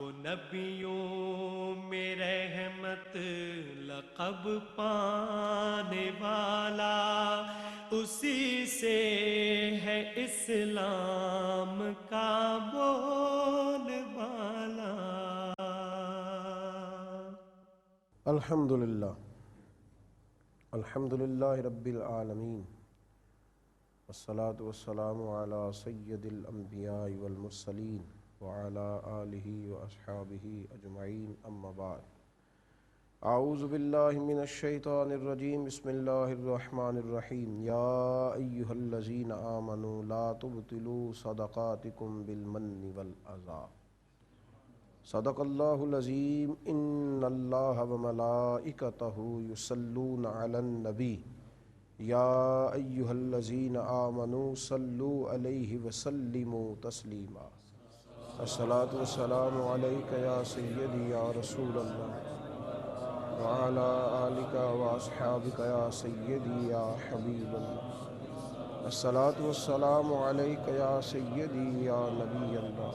نبیوں میں رحمت لقب پانے والا، اسی سے ہے اسلام کا بول بالا۔ الحمدللہ رب العالمین، والصلاة والسلام علی سید الانبیاء والمرسلین وعلی آلہ واصحابہ اجمعین، اما بعد۔ اعوذ باللہ من الشیطان الرجیم، بسم اللہ الرحمن الرحیم۔ یا ایہا الذین آمنوا لا تبطلوا صدقاتکم بالمن والعذا۔ صدق اللہ العظیم۔ ان اللہ وملائکتہ یصلون علی النبی یا ایہا الذین آمنوا صلوا علیہ وسلموا تسلیما۔ الصلاۃ والسلام علیک یا سیدی یا رسول اللہ وعلی آلک واصحابک یا سیدی یا حبیب اللہ۔ الصلاۃ والسلام علیک یا سیدی یا نبی اللہ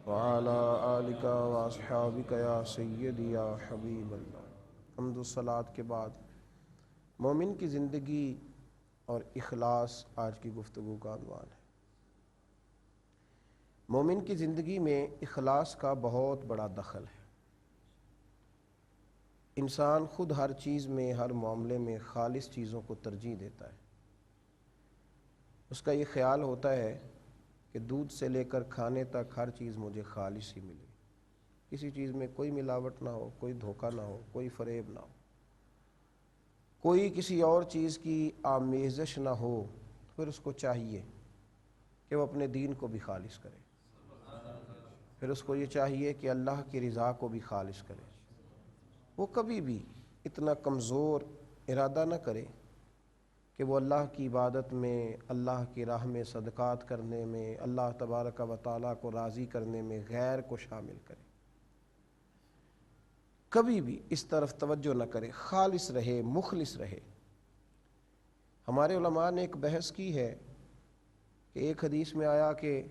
وعلی آلک واصحابک یا سیدی یا حبیب اللہ۔ حمد و صلوات کے بعد مومن کی زندگی اور اخلاص آج کی گفتگو کا عنوان ہے۔ مومن کی زندگی میں اخلاص کا بہت بڑا دخل ہے۔ انسان خود ہر چیز میں، ہر معاملے میں خالص چیزوں کو ترجیح دیتا ہے۔ اس کا یہ خیال ہوتا ہے کہ دودھ سے لے کر کھانے تک ہر چیز مجھے خالص ہی ملے، کسی چیز میں کوئی ملاوٹ نہ ہو، کوئی دھوکہ نہ ہو، کوئی فریب نہ ہو، کوئی کسی اور چیز کی آمیزش نہ ہو۔ پھر اس کو چاہیے کہ وہ اپنے دین کو بھی خالص کرے، پھر اس کو یہ چاہیے کہ اللہ کی رضا کو بھی خالص کرے۔ وہ کبھی بھی اتنا کمزور ارادہ نہ کرے کہ وہ اللہ کی عبادت میں، اللہ کی راہ میں صدقات کرنے میں، اللہ تبارک و تعالیٰ کو راضی کرنے میں غیر کو شامل کرے۔ کبھی بھی اس طرف توجہ نہ کرے، خالص رہے، مخلص رہے۔ ہمارے علماء نے ایک بحث کی ہے کہ ایک حدیث میں آیا کہ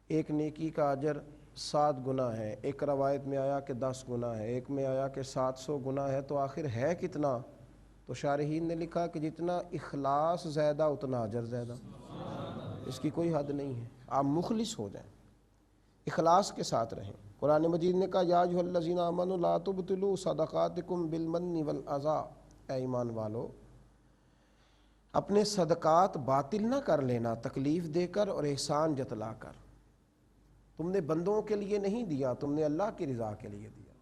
ایک نیکی کا اجر 7 گنا ہے، ایک روایت میں آیا کہ 10 گنا ہے، ایک میں آیا کہ 700 گنا ہے، تو آخر ہے کتنا؟ تو شارحین نے لکھا کہ جتنا اخلاص زیادہ اتنا اجر زیادہ، اس کی کوئی حد نہیں ہے۔ آپ مخلص ہو جائیں، اخلاص کے ساتھ رہیں۔ قرآن مجید نے کہا یا ایھا الذین آمنوا لا تبطلوا صدقاتکم بالمن والعذا، اے ایمان والو اپنے صدقات باطل نہ کر لینا تکلیف دے کر اور احسان جتلا کر۔ تم نے بندوں کے لیے نہیں دیا، تم نے اللہ کی رضا کے لیے دیا۔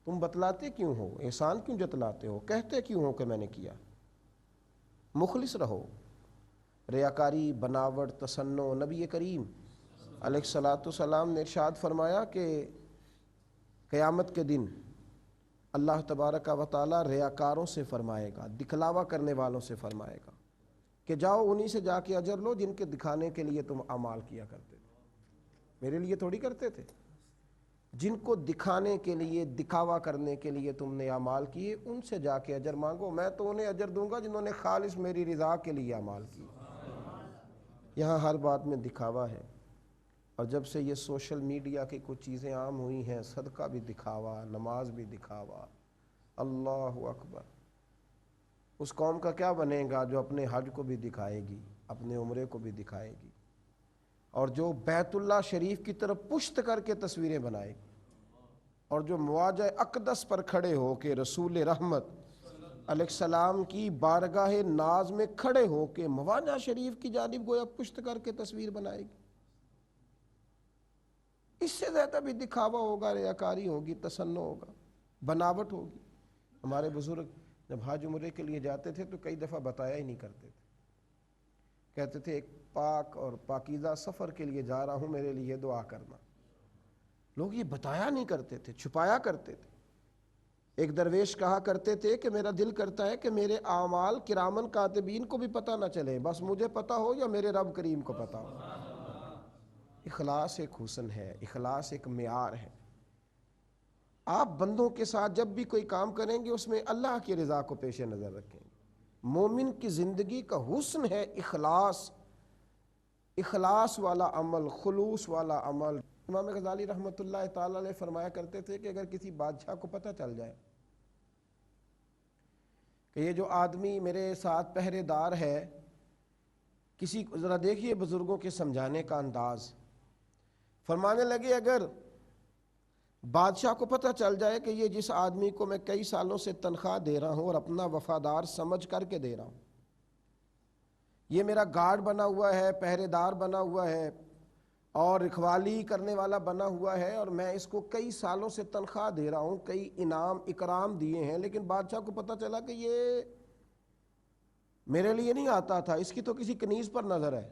تم بتلاتے کیوں ہو؟ احسان کیوں جتلاتے ہو؟ کہتے کیوں ہو کہ میں نے کیا؟ مخلص رہو۔ ریاکاری، بناوٹ، تصنع، نبی کریم علیہ الصلاۃ والسلام نے ارشاد فرمایا کہ قیامت کے دن اللہ تبارک و تعالیٰ ریاکاروں سے فرمائے گا، دکھلاوا کرنے والوں سے فرمائے گا کہ جاؤ انہی سے جا کے اجر لو جن کے دکھانے کے لیے تم اعمال کیا کرتے تھے، میرے لیے تھوڑی کرتے تھے۔ جن کو دکھانے کے لیے، دکھاوا کرنے کے لیے تم نے اعمال کیے، ان سے جا کے اجر مانگو، میں تو انہیں اجر دوں گا جنہوں نے خالص میری رضا کے لیے اعمال کیے۔ یہاں ہر بات میں دکھاوا ہے، اور جب سے یہ سوشل میڈیا کی کچھ چیزیں عام ہوئی ہیں، صدقہ بھی دکھاوا، نماز بھی دکھاوا۔ اللہ اکبر۔ اس قوم کا کیا بنے گا جو اپنے حج کو بھی دکھائے گی، اپنے عمرے کو بھی دکھائے گی، اور جو بیت اللہ شریف کی طرف پشت کر کے تصویریں بنائے گی، اور جو مواجہ اقدس پر کھڑے ہو کے رسول رحمت علیہ السلام کی بارگاہ ناز میں کھڑے ہو کے مواجہ شریف کی جانب گویا پشت کر کے تصویر بنائے گی۔ اس سے زیادہ بھی دکھاوا ہوگا، ریاکاری ہوگی، تصنع ہوگا، بناوٹ ہوگی۔ ہمارے بزرگ جب حج عمرے کے لیے جاتے تھے تو کئی دفعہ بتایا ہی نہیں کرتے تھے، کہتے تھے ایک پاک اور پاکیزہ سفر کے لیے جا رہا ہوں، میرے لیے دعا کرنا۔ لوگ یہ بتایا نہیں کرتے تھے، چھپایا کرتے تھے۔ ایک درویش کہا کرتے تھے کہ میرا دل کرتا ہے کہ میرے اعمال کرامن کاتبین کو بھی پتہ نہ چلے، بس مجھے پتہ ہو یا میرے رب کریم کو پتہ ہو۔ اخلاص ایک حسن ہے، اخلاص ایک معیار ہے۔ آپ بندوں کے ساتھ جب بھی کوئی کام کریں گے اس میں اللہ کی رضا کو پیش نظر رکھیں گے۔ مومن کی زندگی کا حسن ہے اخلاص، اخلاص والا عمل، خلوص والا عمل۔ امام غزالی رحمۃ اللہ تعالی علیہ فرمایا کرتے تھے کہ اگر کسی بادشاہ کو پتہ چل جائے کہ یہ جو آدمی میرے ساتھ پہرے دار ہے، کسی ذرا دیکھیے بزرگوں کے سمجھانے کا انداز، فرمانے لگے اگر بادشاہ کو پتہ چل جائے کہ یہ جس آدمی کو میں کئی سالوں سے تنخواہ دے رہا ہوں اور اپنا وفادار سمجھ کر کے دے رہا ہوں، یہ میرا گارڈ بنا ہوا ہے، پہرے دار بنا ہوا ہے اور رکھوالی کرنے والا بنا ہوا ہے، اور میں اس کو کئی سالوں سے تنخواہ دے رہا ہوں، کئی انعام اکرام دیے ہیں، لیکن بادشاہ کو پتہ چلا کہ یہ میرے لیے نہیں آتا تھا، اس کی تو کسی کنیز پر نظر ہے،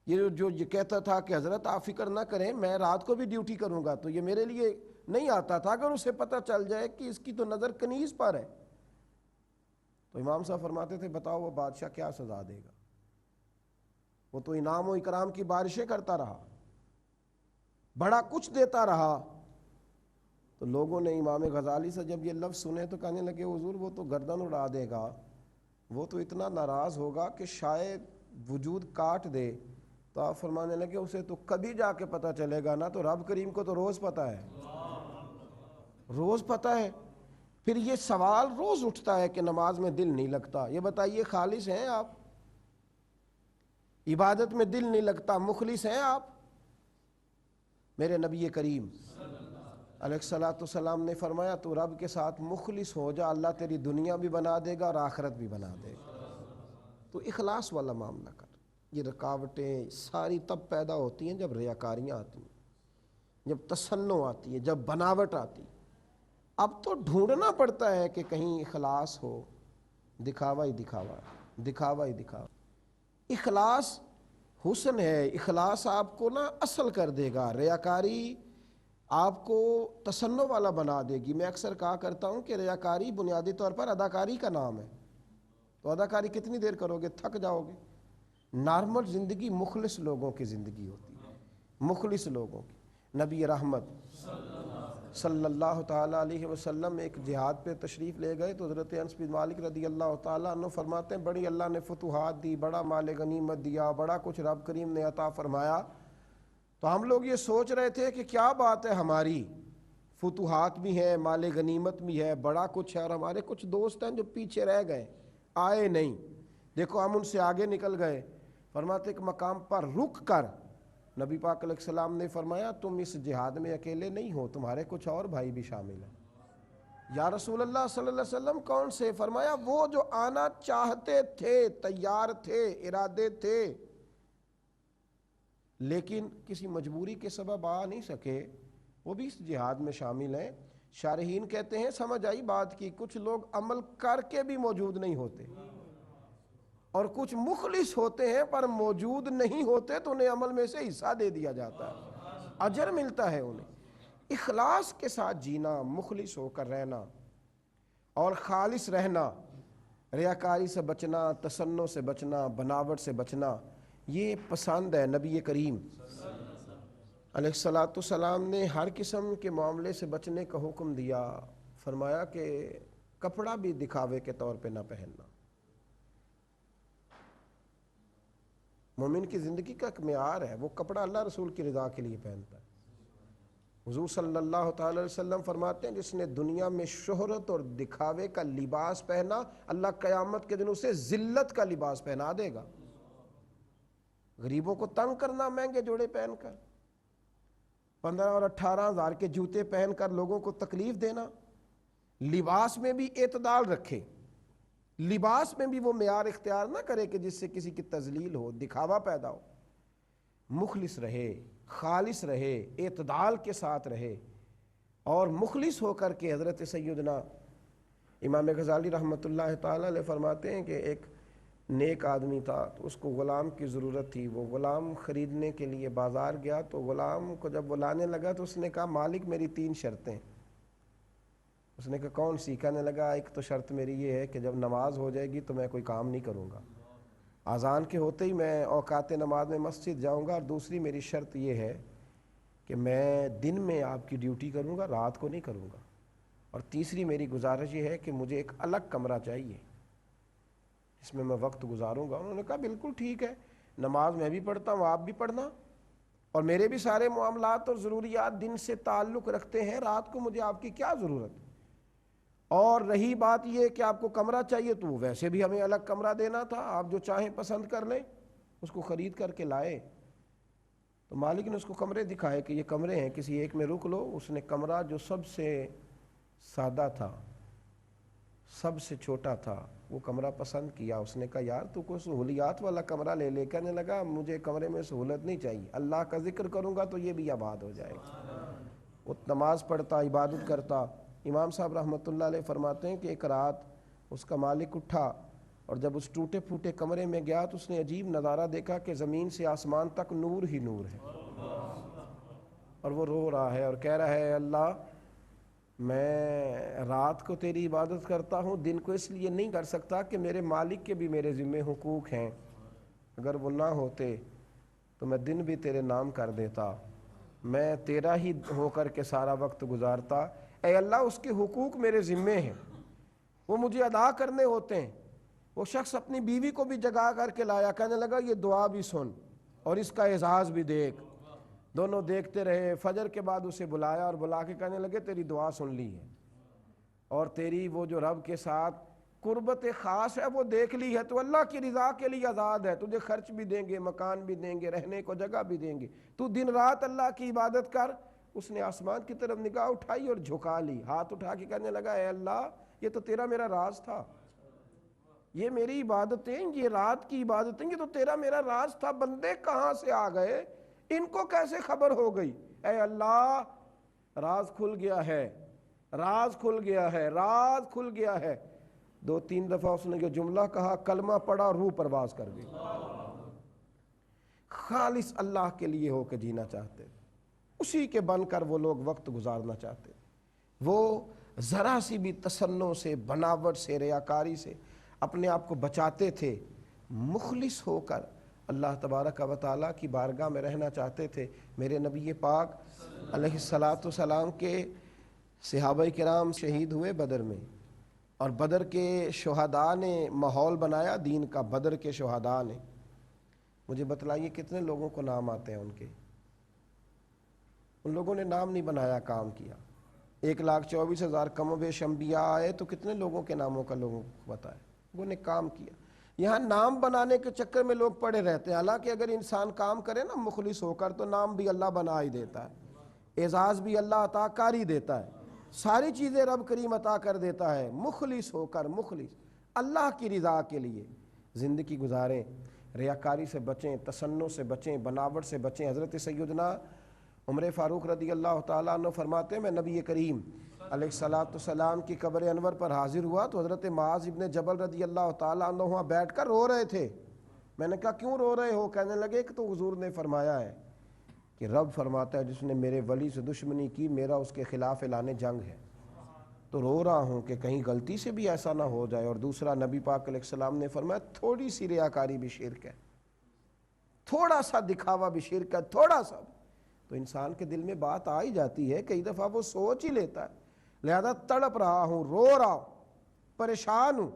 یہ جو یہ کہتا تھا کہ حضرت آپ فکر نہ کریں میں رات کو بھی ڈیوٹی کروں گا، تو یہ میرے لیے نہیں آتا تھا، اگر اسے پتہ چل جائے کہ اس کی تو نظر کنیز پر ہے، تو امام صاحب فرماتے تھے بتاؤ وہ بادشاہ کیا سزا دے گا؟ وہ تو انعام و اکرام کی بارشیں کرتا رہا، بڑا کچھ دیتا رہا۔ تو لوگوں نے امام غزالی سے جب یہ لفظ سنے تو کہنے لگے حضور وہ تو گردن اڑا دے گا، وہ تو اتنا ناراض ہوگا کہ شاید وجود کاٹ دے۔ تو آپ فرمانے لگے اسے تو کبھی جا کے پتہ چلے گا نا، تو رب کریم کو تو روز پتہ ہے، روز پتہ ہے۔ پھر یہ سوال روز اٹھتا ہے کہ نماز میں دل نہیں لگتا، یہ بتائیے خالص ہیں آپ؟ عبادت میں دل نہیں لگتا، مخلص ہیں آپ؟ میرے نبی کریم علیہ الصلوۃ والسلام نے فرمایا تو رب کے ساتھ مخلص ہو جا، اللہ تیری دنیا بھی بنا دے گا اور آخرت بھی بنا دے گا۔ تو اخلاص والا معاملہ کر۔ یہ رکاوٹیں ساری تب پیدا ہوتی ہیں جب ریاکاریاں آتی ہیں، جب تصنع آتی ہے، جب بناوٹ آتی ہے۔ اب تو ڈھونڈنا پڑتا ہے کہ کہیں اخلاص ہو، دکھاوا ہی دکھاوا، دکھاوا ہی دکھاوا۔ اخلاص حسن ہے، اخلاص آپ کو نا اصل کر دے گا، ریاکاری آپ کو تصنع والا بنا دے گی۔ میں اکثر کہا کرتا ہوں کہ ریاکاری بنیادی طور پر اداکاری کا نام ہے، تو اداکاری کتنی دیر کرو گے؟ تھک جاؤ گے۔ نارمل زندگی مخلص لوگوں کی زندگی ہوتی ہے، مخلص لوگوں کی۔ نبی رحمت صلی اللہ تعالیٰ علیہ وسلم ایک جہاد پہ تشریف لے گئے تو حضرت انس بن مالک رضی اللہ تعالیٰ عنہ فرماتے ہیں بڑی اللہ نے فتوحات دی، بڑا مال غنیمت دیا، بڑا کچھ رب کریم نے عطا فرمایا۔ تو ہم لوگ یہ سوچ رہے تھے کہ کیا بات ہے، ہماری فتوحات بھی ہیں، مال غنیمت بھی ہے، بڑا کچھ ہے، اور ہمارے کچھ دوست ہیں جو پیچھے رہ گئے، آئے نہیں۔ دیکھو ہم ان سے آگے نکل گئے۔ فرماتے ایک مقام پر رک کر نبی پاک علیہ السلام نے فرمایا تم اس جہاد میں اکیلے نہیں ہو، تمہارے کچھ اور بھائی بھی شامل ہیں۔ یا رسول اللہ صلی اللہ علیہ وسلم کون سے؟ فرمایا وہ جو آنا چاہتے تھے، تیار تھے، ارادے تھے، لیکن کسی مجبوری کے سبب آ نہیں سکے، وہ بھی اس جہاد میں شامل ہیں۔ شارحین کہتے ہیں سمجھ آئی بات کی، کچھ لوگ عمل کر کے بھی موجود نہیں ہوتے، اور کچھ مخلص ہوتے ہیں پر موجود نہیں ہوتے تو انہیں عمل میں سے حصہ دے دیا جاتا ہے، اجر ملتا ہے انہیں۔ اخلاص کے ساتھ جینا، مخلص ہو کر رہنا اور خالص رہنا، ریاکاری سے بچنا، تصنع سے بچنا، بناوٹ سے بچنا، یہ پسند ہے۔ نبی کریم علیہ الصلوۃ والسلام نے ہر قسم کے معاملے سے بچنے کا حکم دیا، فرمایا کہ کپڑا بھی دکھاوے کے طور پہ نہ پہننا۔ مومن کی زندگی کا ایک معیار ہے، وہ کپڑا اللہ رسول کی رضا کے لیے پہنتا ہے۔ حضور صلی اللہ تعالی علیہ وسلم فرماتے ہیں جس نے دنیا میں شہرت اور دکھاوے کا لباس پہنا، اللہ قیامت کے دن اسے ذلت کا لباس پہنا دے گا۔ غریبوں کو تنگ کرنا، مہنگے جوڑے پہن کر، 15 اور 18 ہزار کے جوتے پہن کر لوگوں کو تکلیف دینا۔ لباس میں بھی اعتدال رکھے، لباس میں بھی وہ معیار اختیار نہ کرے کہ جس سے کسی کی تذلیل ہو، دکھاوا پیدا ہو۔ مخلص رہے، خالص رہے، اعتدال کے ساتھ رہے، اور مخلص ہو کر کے حضرت سیدنا امام غزالی رحمۃ اللہ تعالی علیہ فرماتے ہیں کہ ایک نیک آدمی تھا، تو اس کو غلام کی ضرورت تھی، وہ غلام خریدنے کے لیے بازار گیا، تو غلام کو جب وہ لانے لگا تو اس نے کہا مالک میری 3 شرطیں۔ اس نے کہا کون سی؟ کہنے لگا ایک تو شرط میری یہ ہے کہ جب نماز ہو جائے گی تو میں کوئی کام نہیں کروں گا، اذان کے ہوتے ہی میں اوقات نماز میں مسجد جاؤں گا، اور دوسری میری شرط یہ ہے کہ میں دن میں آپ کی ڈیوٹی کروں گا، رات کو نہیں کروں گا، اور تیسری میری گزارش یہ ہے کہ مجھے ایک الگ کمرہ چاہیے جس میں میں وقت گزاروں گا۔ انہوں نے کہا بالکل ٹھیک ہے، نماز میں بھی پڑھتا ہوں، آپ بھی پڑھنا، اور میرے بھی سارے معاملات اور ضروریات دن سے تعلق رکھتے ہیں، رات کو مجھے آپ کی کیا ضرورت ہے؟ اور رہی بات یہ کہ آپ کو کمرہ چاہیے تو ویسے بھی ہمیں الگ کمرہ دینا تھا، آپ جو چاہیں پسند کر لیں، اس کو خرید کر کے لائے۔ تو مالک نے اس کو کمرے دکھائے کہ یہ کمرے ہیں، کسی ایک میں رک لو۔ اس نے کمرہ جو سب سے سادہ تھا، سب سے چھوٹا تھا، وہ کمرہ پسند کیا۔ اس نے کہا یار تو کوئی سہولیات والا کمرہ لے لے۔ کہنے لگا مجھے کمرے میں سہولت نہیں چاہیے، اللہ کا ذکر کروں گا تو یہ بھی آباد ہو جائے گا۔ وہ نماز پڑھتا، عبادت کرتا۔ امام صاحب رحمۃ اللہ علیہ فرماتے ہیں کہ ایک رات اس کا مالک اٹھا اور جب اس ٹوٹے پھوٹے کمرے میں گیا تو اس نے عجیب نظارہ دیکھا کہ زمین سے آسمان تک نور ہی نور ہے، اور وہ رو رہا ہے اور کہہ رہا ہے اللہ میں رات کو تیری عبادت کرتا ہوں، دن کو اس لیے نہیں کر سکتا کہ میرے مالک کے بھی میرے ذمہ حقوق ہیں، اگر وہ نہ ہوتے تو میں دن بھی تیرے نام کر دیتا، میں تیرا ہی ہو کر کے سارا وقت گزارتا۔ اے اللہ اس کے حقوق میرے ذمے ہیں، وہ مجھے ادا کرنے ہوتے ہیں۔ وہ شخص اپنی بیوی کو بھی جگا کر کے لایا، کہنے لگا یہ دعا بھی سن اور اس کا اعزاز بھی دیکھ۔ دونوں دیکھتے رہے، فجر کے بعد اسے بلایا اور بلا کے کہنے لگے تیری دعا سن لی ہے اور تیری وہ جو رب کے ساتھ قربت خاص ہے وہ دیکھ لی ہے، تو اللہ کی رضا کے لیے آزاد ہے، تجھے خرچ بھی دیں گے، مکان بھی دیں گے، رہنے کو جگہ بھی دیں گے، تو دن رات اللہ کی عبادت کر۔ اس نے آسمان کی طرف نگاہ اٹھائی اور جھکا لی، ہاتھ اٹھا کے کہنے لگا اے اللہ یہ تو تیرا میرا راز تھا، یہ میری عبادتیں، یہ رات کی عبادتیں، یہ تو تیرا میرا راز تھا، بندے کہاں سے آ گئے، ان کو کیسے خبر ہو گئی؟ اے اللہ راز کھل گیا ہے، راز کھل گیا ہے، راز کھل گیا ہے۔ 2-3 دفعہ اس نے یہ جملہ کہا، کلمہ پڑھا، روح پرواز کر گئی۔ خالص اللہ کے لیے ہو کے جینا چاہتے، اسی کے بن کر وہ لوگ وقت گزارنا چاہتے، وہ ذرا سی بھی تصنع سے، بناوٹ سے، ریاکاری سے اپنے آپ کو بچاتے تھے، مخلص ہو کر اللہ تبارک و تعالیٰ کی بارگاہ میں رہنا چاہتے تھے۔ میرے نبی پاک علیہ السلام کے صحابہ کرام شہید ہوئے بدر میں، اور بدر کے شہداء نے ماحول بنایا دین کا۔ بدر کے شہداء نے، مجھے بتلائیے کتنے لوگوں کو نام آتے ہیں ان کے؟ ان لوگوں نے نام نہیں بنایا، کام کیا۔ 1,24,000 کم و بیش انبیاء آئے تو کتنے لوگوں کے ناموں کا لوگوں کو بتایا؟ لوگوں نے کام کیا۔ یہاں نام بنانے کے چکر میں لوگ پڑے رہتے ہیں، حالانکہ اگر انسان کام کرے نا مخلص ہو کر تو نام بھی اللہ بنا ہی دیتا ہے، اعزاز بھی اللہ عطا کر ہی دیتا ہے، ساری چیزیں رب کریم عطا کر دیتا ہے۔ مخلص ہو کر، مخلص اللہ کی رضا کے لیے زندگی گزاریں، ریاکاری سے بچیں، تصنع سے بچیں، بناوٹ سے بچیں۔ حضرت سیدنا عمر فاروق رضی اللہ تعالیٰ عنہ فرماتے ہیں میں نبی کریم علیہ السلام کی قبر انور پر حاضر ہوا تو حضرت معاذ ابن جبل رضی اللہ تعالیٰ عنہ وہاں بیٹھ کر رو رہے تھے۔ میں نے کہا کیوں رو رہے ہو؟ کہنے لگے کہ تو حضور نے فرمایا ہے کہ رب فرماتا ہے جس نے میرے ولی سے دشمنی کی میرا اس کے خلاف اعلان جنگ ہے، تو رو رہا ہوں کہ کہیں غلطی سے بھی ایسا نہ ہو جائے۔ اور دوسرا نبی پاک علیہ السلام نے فرمایا تھوڑی سی ریاکاری بھی شرک ہے، تھوڑا سا دکھاوا بھی شرک ہے، تھوڑا سا۔ تو انسان کے دل میں بات آ ہی جاتی ہے، کئی دفعہ وہ سوچ ہی لیتا ہے، لہذا تڑپ رہا ہوں، رو رہا ہوں، پریشان ہوں۔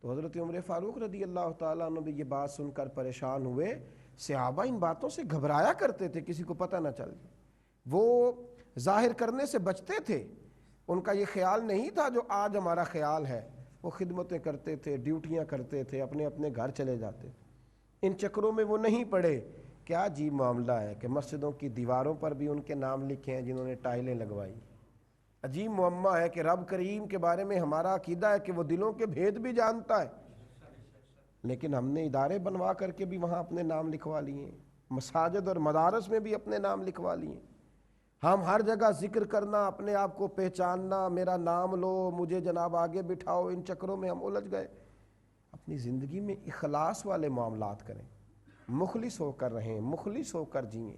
تو حضرت عمر فاروق رضی اللہ تعالیٰ عنہ بھی یہ بات سن کر پریشان ہوئے۔ صحابہ ان باتوں سے گھبرایا کرتے تھے کسی کو پتہ نہ چل جائے، وہ ظاہر کرنے سے بچتے تھے، ان کا یہ خیال نہیں تھا جو آج ہمارا خیال ہے۔ وہ خدمتیں کرتے تھے، ڈیوٹیاں کرتے تھے، اپنے اپنے گھر چلے جاتے تھے۔ ان چکروں میں وہ نہیں پڑے۔ کیا عجیب معاملہ ہے کہ مسجدوں کی دیواروں پر بھی ان کے نام لکھے ہیں جنہوں نے ٹائلیں لگوائی۔ عجیب معمہ ہے کہ رب کریم کے بارے میں ہمارا عقیدہ ہے کہ وہ دلوں کے بھید بھی جانتا ہے، لیکن ہم نے ادارے بنوا کر کے بھی وہاں اپنے نام لکھوا لیے، مساجد اور مدارس میں بھی اپنے نام لکھوا لیے۔ ہم ہر جگہ ذکر کرنا، اپنے آپ کو پہچاننا، میرا نام لو، مجھے جناب آگے بٹھاؤ، ان چکروں میں ہم الجھ گئے۔ اپنی زندگی میں اخلاص والے معاملات کریں، مخلص ہو کر رہیں، مخلص ہو کر جئیں،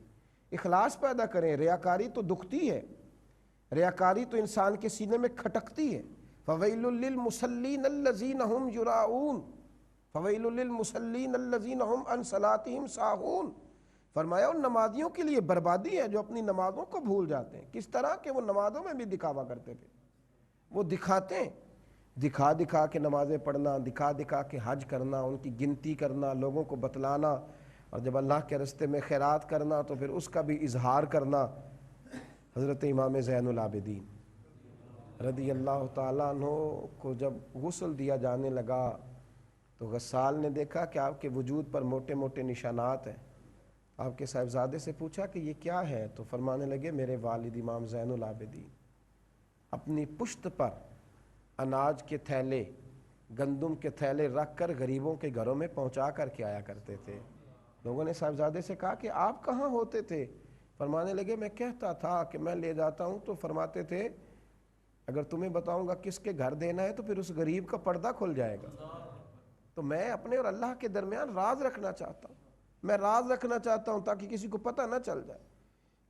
اخلاص پیدا کریں۔ ریاکاری تو دکھتی ہے، ریاکاری تو انسان کے سینے میں کھٹکتی ہے۔ فَوَيْلٌ لِّلْمُصَلِّينَ الَّذِينَ هُمْ يُرَاءُونَ فَوَيْلٌ لِّلْمُصَلِّينَ الَّذِينَ هُمْ عَنْ صَلَاتِهِمْ سَاهُونَ۔ فرمایا ان نمازیوں کے لیے بربادی ہے جو اپنی نمازوں کو بھول جاتے ہیں۔ کس طرح کہ وہ نمازوں میں بھی دکھاوا کرتے تھے، وہ دکھاتے ہیں، دکھا دکھا کے نمازیں پڑھنا، دکھا دکھا کے حج کرنا، ان کی گنتی کرنا، لوگوں کو بتلانا، اور جب اللہ کے راستے میں خیرات کرنا تو پھر اس کا بھی اظہار کرنا۔ حضرت امام زین العابدین رضی اللہ تعالیٰ عنہ کو جب غسل دیا جانے لگا تو غسال نے دیکھا کہ آپ کے وجود پر موٹے موٹے نشانات ہیں۔ آپ کے صاحبزادے سے پوچھا کہ یہ کیا ہے؟ تو فرمانے لگے میرے والد امام زین العابدین اپنی پشت پر اناج کے تھیلے، گندم کے تھیلے رکھ کر غریبوں کے گھروں میں پہنچا کر کے آیا کرتے تھے۔ لوگوں نے صاحبزادے سے کہا کہ آپ کہاں ہوتے تھے؟ فرمانے لگے میں کہتا تھا کہ میں لے جاتا ہوں تو فرماتے تھے اگر تمہیں بتاؤں گا کس کے گھر دینا ہے تو پھر اس غریب کا پردہ کھل جائے گا۔ تو میں اپنے اور اللہ کے درمیان راز رکھنا چاہتا ہوں، میں راز رکھنا چاہتا ہوں تاکہ کسی کو پتہ نہ چل جائے،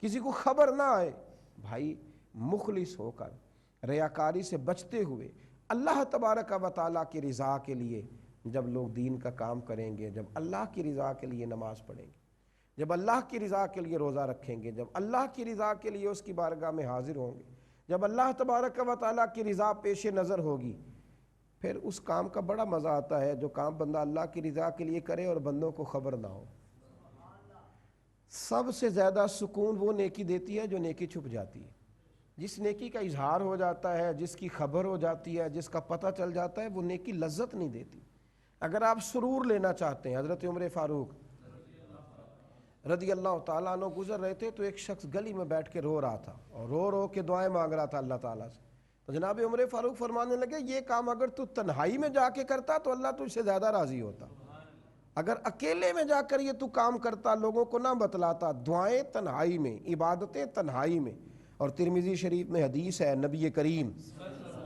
کسی کو خبر نہ آئے۔ بھائی مخلص ہو کر ریاکاری سے بچتے ہوئے اللہ تبارک و تعالیٰ کی رضا کے لیے جب لوگ دین کا کام کریں گے، جب اللہ کی رضا کے لیے نماز پڑھیں گے، جب اللہ کی رضا کے لیے روزہ رکھیں گے، جب اللہ کی رضا کے لیے اس کی بارگاہ میں حاضر ہوں گے، جب اللہ تبارک و تعالیٰ کی رضا پیش نظر ہوگی، پھر اس کام کا بڑا مزہ آتا ہے جو کام بندہ اللہ کی رضا کے لیے کرے اور بندوں کو خبر نہ ہو۔ سب سے زیادہ سکون وہ نیکی دیتی ہے جو نیکی چھپ جاتی ہے۔ جس نیکی کا اظہار ہو جاتا ہے، جس کی خبر ہو جاتی ہے، جس کا پتہ چل جاتا ہے، وہ نیکی لذت نہیں دیتی۔ اگر آپ سرور لینا چاہتے ہیں، حضرت عمر فاروق رضی اللہ تعالیٰ عنہ گزر رہے تھے تو ایک شخص گلی میں بیٹھ کے رو رہا تھا اور رو رو کے دعائیں مانگ رہا تھا اللہ تعالیٰ سے۔ تو جناب عمر فاروق فرمانے لگے یہ کام اگر تو تنہائی میں جا کے کرتا تو اللہ تجھ سے زیادہ راضی ہوتا، اگر اکیلے میں جا کر یہ تو کام کرتا، لوگوں کو نہ بتلاتا، دعائیں تنہائی میں، عبادتیں تنہائی میں۔ اور ترمذی شریف میں حدیث ہے، نبی کریم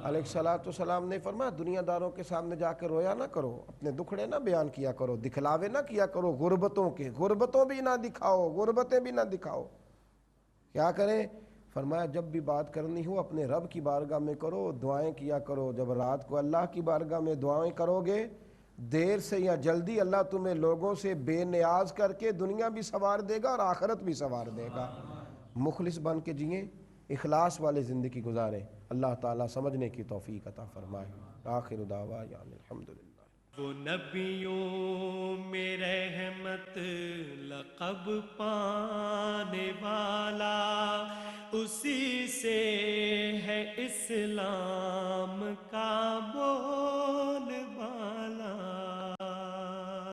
علیہ الصلوۃ والسلام نے فرمایا دنیا داروں کے سامنے جا کے رویا نہ کرو، اپنے دکھڑے نہ بیان کیا کرو، دکھلاوے نہ کیا کرو غربتوں کے، غربتوں بھی نہ دکھاؤ، غربتیں بھی نہ دکھاؤ۔ کیا کریں؟ فرمایا جب بھی بات کرنی ہو اپنے رب کی بارگاہ میں کرو، دعائیں کیا کرو۔ جب رات کو اللہ کی بارگاہ میں دعائیں کرو گے، دیر سے یا جلدی اللہ تمہیں لوگوں سے بے نیاز کر کے دنیا بھی سنوار دے گا اور آخرت بھی سنوار دے گا۔ مخلص بن کے جئیں، اخلاص والے زندگی گزاریں۔ اللہ تعالیٰ سمجھنے کی توفیق عطا فرمائے۔ آخر دعوانا الحمدللہ۔ وہ نبیوں میں رحمت لقب پانے والا، اسی سے ہے اسلام کا بول